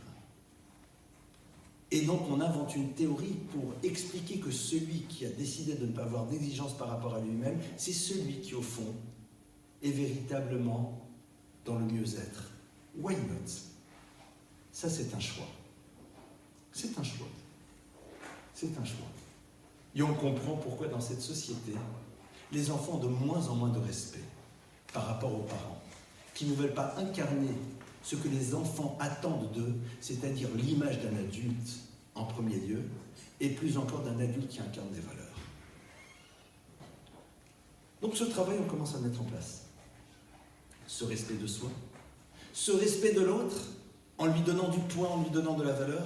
Et donc, on invente une théorie pour expliquer que celui qui a décidé de ne pas avoir d'exigences par rapport à lui-même, c'est celui qui, au fond, est véritablement dans le mieux-être. Why not? Ça, c'est un choix. C'est un choix. C'est un choix. Et on comprend pourquoi dans cette société, les enfants ont de moins en moins de respect par rapport aux parents, qui ne veulent pas incarner ce que les enfants attendent d'eux, c'est-à-dire l'image d'un adulte en premier lieu, et plus encore d'un adulte qui incarne des valeurs. Donc ce travail, on commence à mettre en place. Ce respect de soi, ce respect de l'autre, en lui donnant du poids, en lui donnant de la valeur,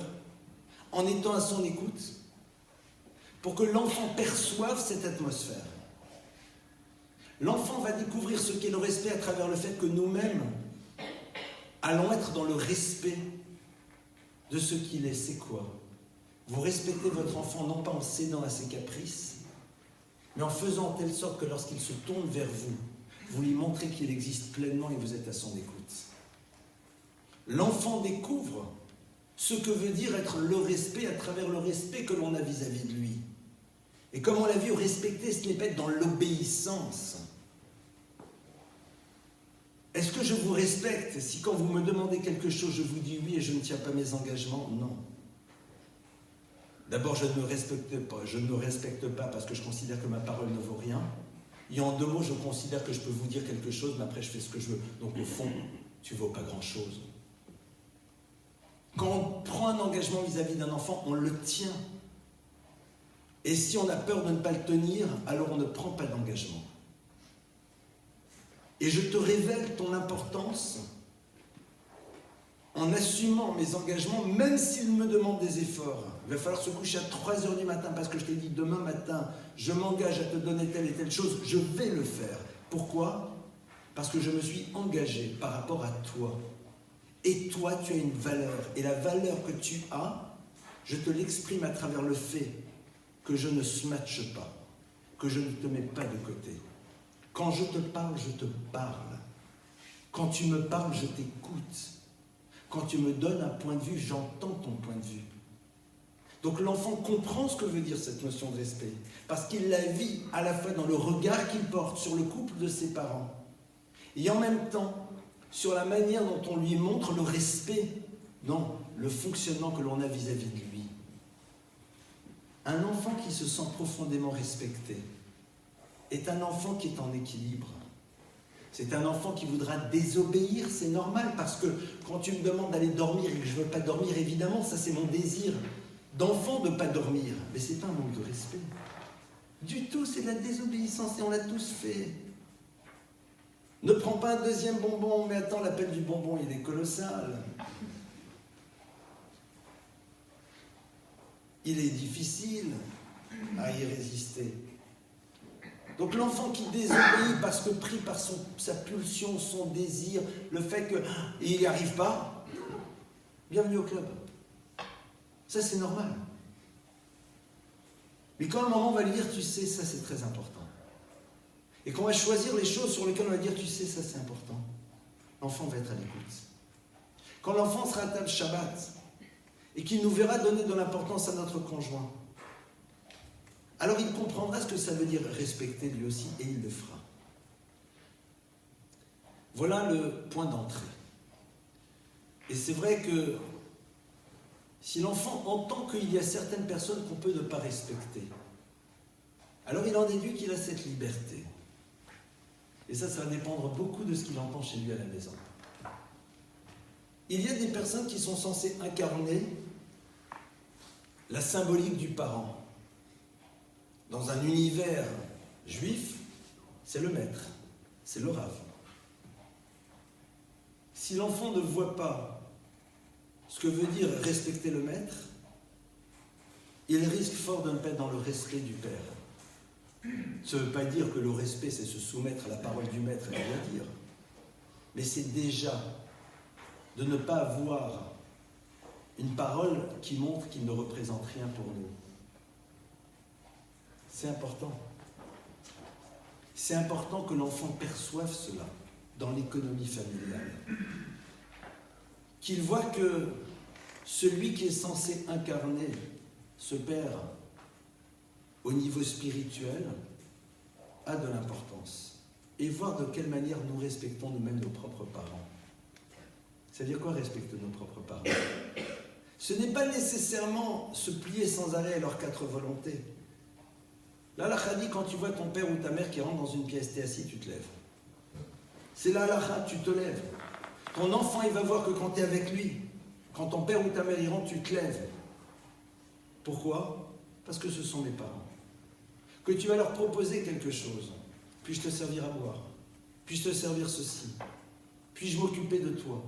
en étant à son écoute, pour que l'enfant perçoive cette atmosphère. L'enfant va découvrir ce qu'est le respect à travers le fait que nous-mêmes allons être dans le respect de ce qu'il est. C'est quoi? Vous respectez votre enfant non pas en cédant à ses caprices, mais en faisant en telle sorte que lorsqu'il se tourne vers vous, vous lui montrez qu'il existe pleinement et vous êtes à son écoute. L'enfant découvre ce que veut dire être le respect à travers le respect que l'on a vis-à-vis de lui. Et comme on l'a vu, respecter, ce n'est pas être dans l'obéissance. Est-ce que je vous respecte si quand vous me demandez quelque chose, je vous dis oui et je ne tiens pas mes engagements? Non. D'abord, je ne me respecte pas parce que je considère que ma parole ne vaut rien. Et en deux mots, je considère que je peux vous dire quelque chose, mais après je fais ce que je veux. Donc au fond, tu ne vaux pas grand-chose. Quand on prend un engagement vis-à-vis d'un enfant, on le tient. Et si on a peur de ne pas le tenir, alors on ne prend pas d'engagement. Et je te révèle ton importance en assumant mes engagements, même s'ils me demandent des efforts. Il va falloir se coucher à 3 h du matin parce que je t'ai dit demain matin, je m'engage à te donner telle et telle chose, je vais le faire. Pourquoi? Parce que je me suis engagé par rapport à toi. Et toi, tu as une valeur. Et la valeur que tu as, je te l'exprime à travers le fait que je ne smatche pas, que je ne te mets pas de côté. Quand je te parle, je te parle. Quand tu me parles, je t'écoute. Quand tu me donnes un point de vue, j'entends ton point de vue. Donc l'enfant comprend ce que veut dire cette notion de respect, parce qu'il la vit à la fois dans le regard qu'il porte sur le couple de ses parents, et en même temps sur la manière dont on lui montre le respect dans le fonctionnement que l'on a vis-à-vis de lui. Un enfant qui se sent profondément respecté est un enfant qui est en équilibre. C'est un enfant qui voudra désobéir, c'est normal, parce que quand tu me demandes d'aller dormir et que je ne veux pas dormir, évidemment, ça c'est mon désir d'enfant de ne pas dormir. Mais ce n'est pas un manque de respect. Du tout, c'est de la désobéissance et on l'a tous fait. Ne prends pas un deuxième bonbon, mais attends, l'appel du bonbon, il est colossal. Il est difficile à y résister. Donc l'enfant qui désobéit parce que pris par sa pulsion, son désir, le fait qu'il n'y arrive pas, bienvenue au club. Ça c'est normal. Mais quand le maman va lui dire, tu sais, ça c'est très important. Et qu'on va choisir les choses sur lesquelles on va dire, tu sais, ça c'est important, l'enfant va être à l'écoute. Quand l'enfant sera à table Shabbat et qu'il nous verra donner de l'importance à notre conjoint, alors il comprendra ce que ça veut dire respecter lui aussi, et il le fera. Voilà le point d'entrée. Et c'est vrai que si l'enfant entend qu'il y a certaines personnes qu'on peut ne pas respecter, alors il en déduit qu'il a cette liberté. Et ça va dépendre beaucoup de ce qu'il entend chez lui à la maison. Il y a des personnes qui sont censées incarner la symbolique du parent. Dans un univers juif, c'est le maître, c'est le rav. Si l'enfant ne voit pas ce que veut dire respecter le maître, il risque fort de ne pas être dans le respect du père. Ça ne veut pas dire que le respect, c'est se soumettre à la parole du maître et rien dire. Mais c'est déjà de ne pas avoir une parole qui montre qu'il ne représente rien pour nous. C'est important. C'est important que l'enfant perçoive cela dans l'économie familiale. Qu'il voit que celui qui est censé incarner ce père au niveau spirituel a de l'importance. Et voir de quelle manière nous respectons nous-mêmes nos propres parents. Ça veut dire quoi respecter nos propres parents? Ce n'est pas nécessairement se plier sans arrêt à leurs quatre volontés. Là, l'halakha dit, quand tu vois ton père ou ta mère qui rentre dans une pièce, t'es assis, tu te lèves. C'est la halakha, tu te lèves. Ton enfant, il va voir que quand tu es avec lui, quand ton père ou ta mère y rentre, tu te lèves. Pourquoi? Parce que ce sont mes parents. Que tu vas leur proposer quelque chose. Puis-je te servir à boire? Puis-je te servir ceci? Puis-je m'occuper de toi?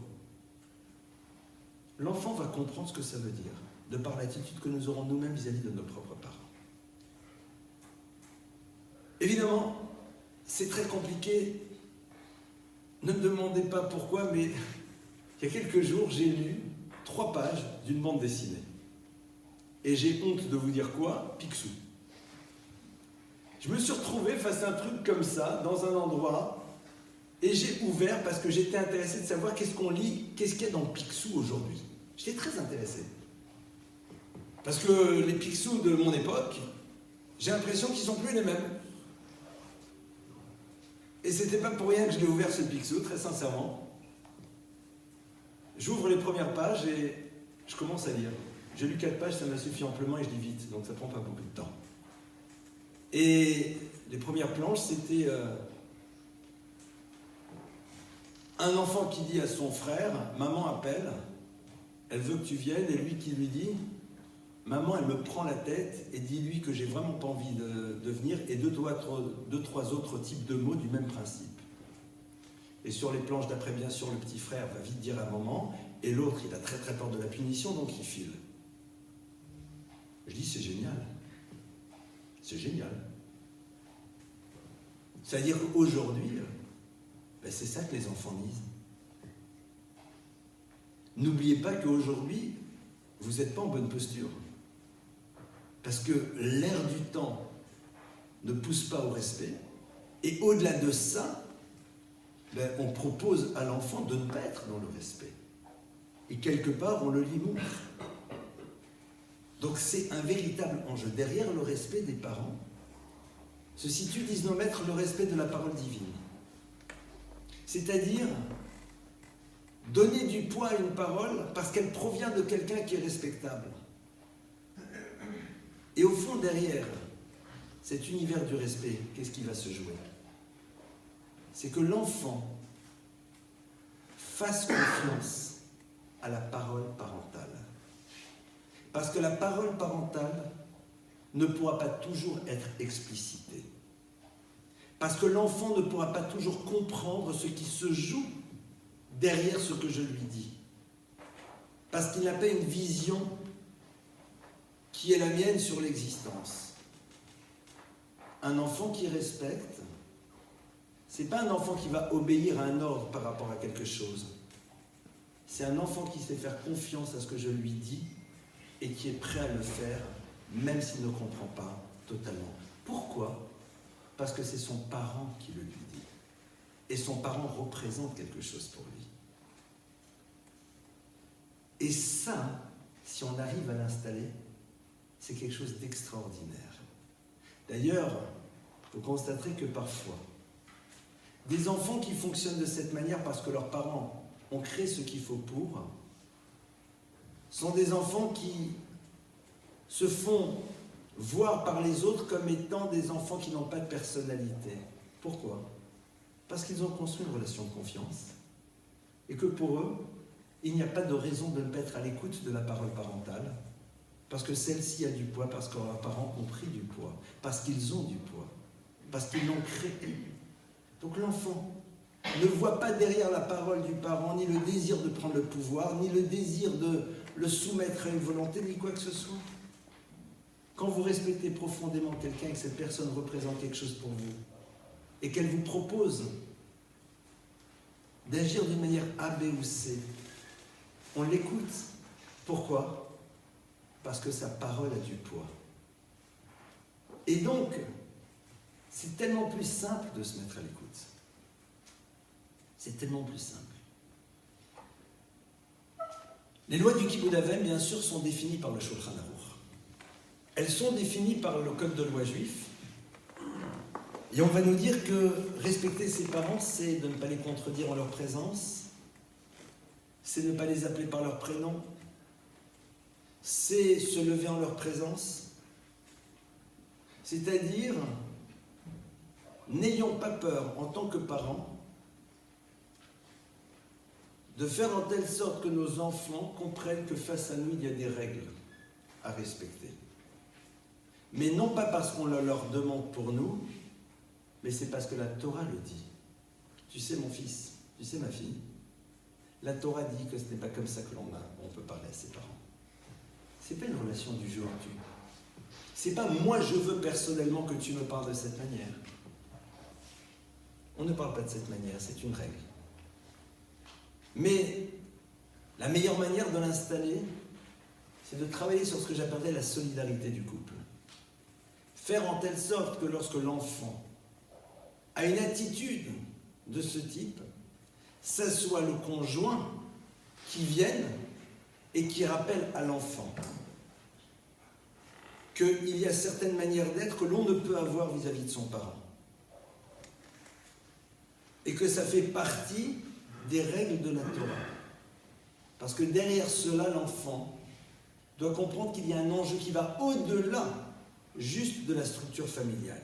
L'enfant va comprendre ce que ça veut dire, de par l'attitude que nous aurons nous-mêmes vis-à-vis de nos propres parents. Évidemment, c'est très compliqué. Ne me demandez pas pourquoi, mais il y a quelques jours, j'ai lu 3 pages d'une bande dessinée. Et j'ai honte de vous dire quoi? Picsou. Je me suis retrouvé face à un truc comme ça, dans un endroit, et j'ai ouvert parce que j'étais intéressé de savoir qu'est-ce qu'on lit, qu'est-ce qu'il y a dans Picsou aujourd'hui. J'étais très intéressé. Parce que les Picsou de mon époque, j'ai l'impression qu'ils ne sont plus les mêmes. Et c'était pas pour rien que je l'ai ouvert ce Picsou, très sincèrement. J'ouvre les premières pages et je commence à lire. J'ai lu 4 pages, ça m'a suffi amplement et je lis vite, donc ça prend pas beaucoup de temps. Et les premières planches, c'était un enfant qui dit à son frère, maman appelle, elle veut que tu viennes, et lui qui lui dit, maman elle me prend la tête et dis-lui que j'ai vraiment pas envie de venir, et 2-3 autres types de mots du même principe. Et sur les planches d'après, bien sûr, le petit frère va vite dire à maman, et l'autre il a très très peur de la punition, donc il file. Je dis c'est génial. C'est génial. C'est-à-dire qu'aujourd'hui, c'est ça que les enfants lisent. N'oubliez pas qu'aujourd'hui, vous n'êtes pas en bonne posture. Parce que l'air du temps ne pousse pas au respect. Et au-delà de ça, on propose à l'enfant de ne pas être dans le respect. Et quelque part, on le lui montre. Donc c'est un véritable enjeu. Derrière le respect des parents, se situe, disent nos maîtres, le respect de la parole divine. C'est-à-dire donner du poids à une parole parce qu'elle provient de quelqu'un qui est respectable. Et au fond, derrière cet univers du respect, qu'est-ce qui va se jouer? C'est que l'enfant fasse confiance à la parole parentale. Parce que la parole parentale ne pourra pas toujours être explicitée. Parce que l'enfant ne pourra pas toujours comprendre ce qui se joue derrière ce que je lui dis. Parce qu'il n'a pas une vision qui est la mienne sur l'existence. Un enfant qui respecte, c'est pas un enfant qui va obéir à un ordre par rapport à quelque chose. C'est un enfant qui sait faire confiance à ce que je lui dis et qui est prêt à le faire, même s'il ne comprend pas totalement. Pourquoi? Parce que c'est son parent qui le lui dit. Et son parent représente quelque chose pour lui. Et ça, si on arrive à l'installer, c'est quelque chose d'extraordinaire. D'ailleurs, vous constaterez que parfois, des enfants qui fonctionnent de cette manière parce que leurs parents ont créé ce qu'il faut pour, sont des enfants qui se font voir par les autres comme étant des enfants qui n'ont pas de personnalité. Pourquoi? Parce qu'ils ont construit une relation de confiance et que pour eux, il n'y a pas de raison de ne pas être à l'écoute de la parole parentale parce que celle-ci a du poids, parce que leurs parents ont pris du poids, parce qu'ils ont du poids, parce qu'ils l'ont créé. Donc l'enfant ne voit pas derrière la parole du parent ni le désir de prendre le pouvoir, ni le désir de le soumettre à une volonté, ni quoi que ce soit. Quand vous respectez profondément quelqu'un et que cette personne représente quelque chose pour vous, et qu'elle vous propose d'agir d'une manière A, B ou C, on l'écoute. Pourquoi ? Parce que sa parole a du poids. Et donc, c'est tellement plus simple de se mettre à l'écoute. C'est tellement plus simple. Les lois du Kibud Avem, bien sûr, sont définies par le Shulchan Aruch. Elles sont définies par le code de loi juif. Et on va nous dire que respecter ses parents, c'est de ne pas les contredire en leur présence, c'est de ne pas les appeler par leur prénom, c'est se lever en leur présence, c'est-à-dire, n'ayons pas peur en tant que parents de faire en telle sorte que nos enfants comprennent que face à nous, il y a des règles à respecter. Mais non pas parce qu'on leur demande pour nous, mais c'est parce que la Torah le dit. Tu sais mon fils, tu sais ma fille, la Torah dit que ce n'est pas comme ça que on peut parler à ses parents. Ce n'est pas une relation du jeu en tu. Ce n'est pas moi je veux personnellement que tu me parles de cette manière. On ne parle pas de cette manière, c'est une règle. Mais la meilleure manière de l'installer, c'est de travailler sur ce que j'appellerais la solidarité du couple. Faire en telle sorte que lorsque l'enfant a une attitude de ce type, ça soit le conjoint qui vienne et qui rappelle à l'enfant qu'il y a certaines manières d'être que l'on ne peut avoir vis-à-vis de son parent. Et que ça fait partie des règles de la Torah. Parce que derrière cela, l'enfant doit comprendre qu'il y a un enjeu qui va au-delà juste de la structure familiale.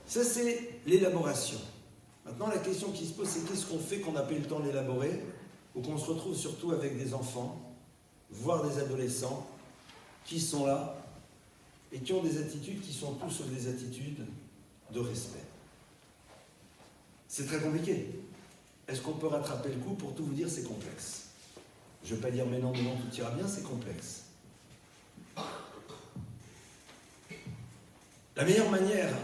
Ça, c'est l'élaboration. Maintenant, la question qui se pose, c'est qu'est-ce qu'on fait qu'on n'a pas eu le temps d'élaborer, ou qu'on se retrouve surtout avec des enfants, voire des adolescents, qui sont là et qui ont des attitudes qui sont tous sauf des attitudes de respect. C'est très compliqué. Est-ce qu'on peut rattraper le coup? Pour tout vous dire, c'est complexe. Je ne vais pas dire mais non, tout ira bien, c'est complexe. La meilleure manière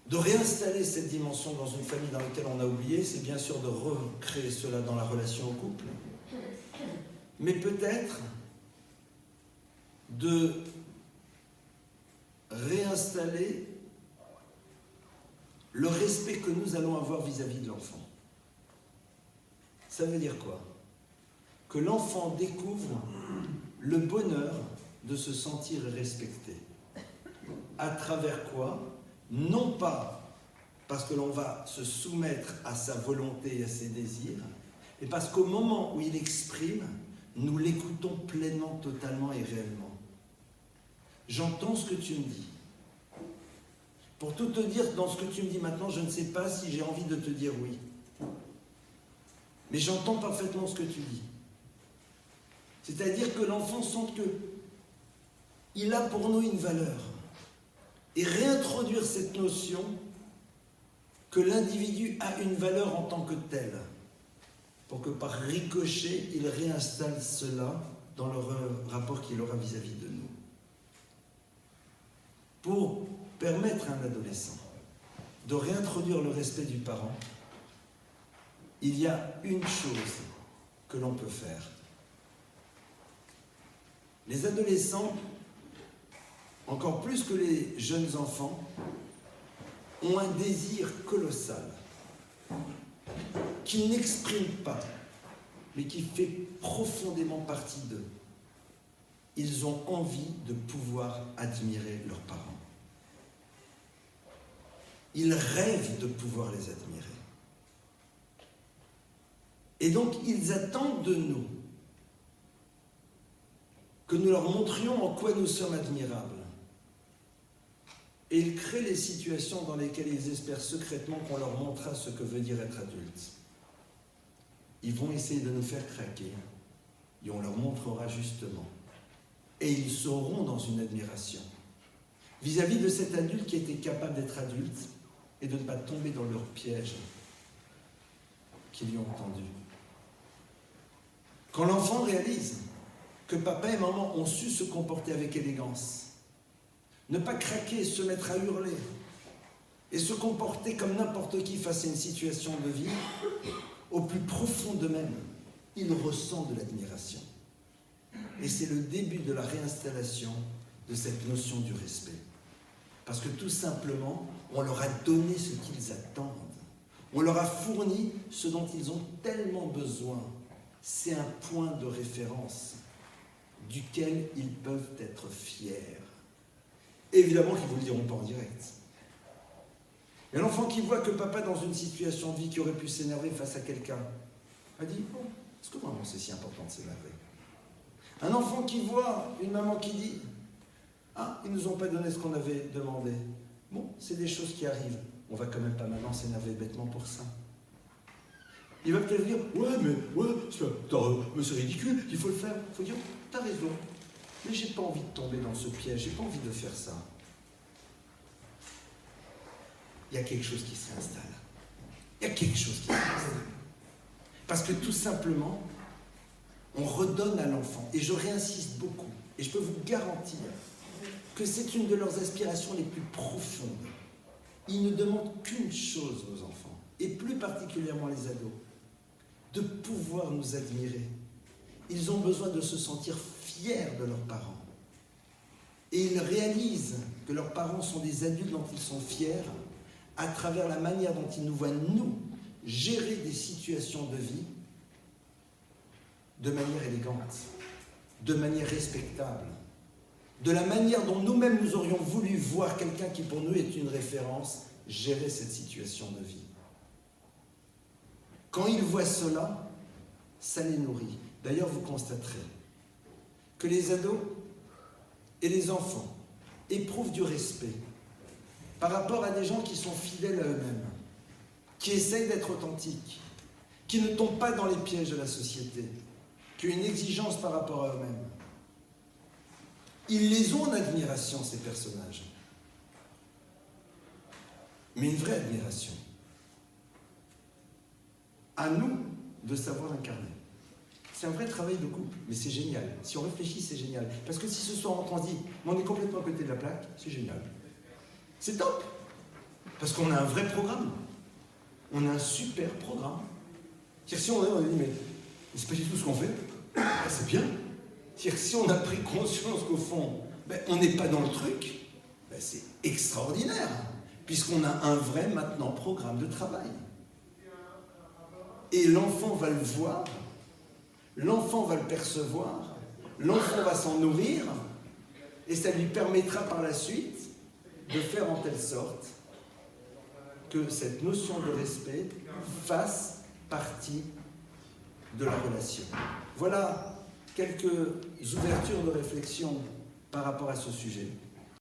de réinstaller cette dimension dans une famille dans laquelle on a oublié, c'est bien sûr de recréer cela dans la relation au couple, mais peut-être de réinstaller le respect que nous allons avoir vis-à-vis de l'enfant. Ça veut dire quoi? Que l'enfant découvre le bonheur de se sentir respecté. À travers quoi? Non pas parce que l'on va se soumettre à sa volonté et à ses désirs, mais parce qu'au moment où il exprime, nous l'écoutons pleinement, totalement et réellement. J'entends ce que tu me dis. Pour tout te dire, dans ce que tu me dis maintenant, je ne sais pas si j'ai envie de te dire oui. Mais j'entends parfaitement ce que tu dis. C'est-à-dire que l'enfant sent qu'il a pour nous une valeur. Et réintroduire cette notion que l'individu a une valeur en tant que tel, pour que par ricochet, il réinstalle cela dans le rapport qu'il aura vis-à-vis de nous. Pour permettre à un adolescent de réintroduire le respect du parent, il y a une chose que l'on peut faire. Les adolescents, encore plus que les jeunes enfants, ont un désir colossal qu'ils n'expriment pas, mais qui fait profondément partie d'eux. Ils ont envie de pouvoir admirer leurs parents. Ils rêvent de pouvoir les admirer. Et donc, ils attendent de nous que nous leur montrions en quoi nous sommes admirables. et ils créent les situations dans lesquelles ils espèrent secrètement qu'on leur montrera ce que veut dire être adulte. Ils vont essayer de nous faire craquer et on leur montrera justement. Et ils seront dans une admiration vis-à-vis de cet adulte qui était capable d'être adulte et de ne pas tomber dans leur piège qu'ils lui ont tendu. Quand l'enfant réalise que papa et maman ont su se comporter avec élégance, ne pas craquer, se mettre à hurler et se comporter comme n'importe qui face à une situation de vie, au plus profond d'eux-mêmes, ils ressentent de l'admiration. Et c'est le début de la réinstallation de cette notion du respect. Parce que tout simplement, on leur a donné ce qu'ils attendent. On leur a fourni ce dont ils ont tellement besoin. C'est un point de référence duquel ils peuvent être fiers. Évidemment qu'ils ne vous le diront pas en direct. Et l'enfant qui voit que papa, dans une situation de vie qui aurait pu s'énerver face à quelqu'un, a dit « Oh, est-ce que vraiment c'est si important de s'énerver ?» Un enfant qui voit une maman qui dit « Ah, ils ne nous ont pas donné ce qu'on avait demandé. Bon, c'est des choses qui arrivent. On va quand même pas maintenant s'énerver bêtement pour ça. » Il va peut-être dire « Ouais, c'est ridicule, il faut le faire. » Il faut dire « T'as raison, mais j'ai pas envie de tomber dans ce piège, j'ai pas envie de faire ça. » Il y a quelque chose qui s'installe. Il y a quelque chose qui s'installe. Parce que tout simplement, on redonne à l'enfant, et je réinsiste beaucoup, et je peux vous garantir que c'est une de leurs aspirations les plus profondes. Ils ne demandent qu'une chose, nos enfants, et plus particulièrement les ados, de pouvoir nous admirer. Ils ont besoin de se sentir fiers de leurs parents. Et ils réalisent que leurs parents sont des adultes dont ils sont fiers à travers la manière dont ils nous voient, nous, gérer des situations de vie de manière élégante, de manière respectable, de la manière dont nous-mêmes nous aurions voulu voir quelqu'un qui pour nous est une référence gérer cette situation de vie. Quand ils voient cela, ça les nourrit. D'ailleurs, vous constaterez que les ados et les enfants éprouvent du respect par rapport à des gens qui sont fidèles à eux-mêmes, qui essayent d'être authentiques, qui ne tombent pas dans les pièges de la société, qui ont une exigence par rapport à eux-mêmes. Ils les ont en admiration, ces personnages. Mais une vraie admiration. À nous de savoir l'incarner. C'est un vrai travail de couple, mais c'est génial. Si on réfléchit, c'est génial. Parce que si ce soir on se dit, on est complètement à côté de la plaque, c'est génial. C'est top. Parce qu'on a un vrai programme. On a un super programme. C'est-à-dire si on dit, mais c'est pas du tout ce qu'on fait, ben, c'est bien. C'est-à-dire si on a pris conscience qu'au fond, ben, on n'est pas dans le truc, ben, c'est extraordinaire. Puisqu'on a un vrai, maintenant, programme de travail. Et l'enfant va le voir, l'enfant va le percevoir, l'enfant va s'en nourrir, et ça lui permettra par la suite de faire en telle sorte que cette notion de respect fasse partie de la relation. Voilà quelques ouvertures de réflexion par rapport à ce sujet.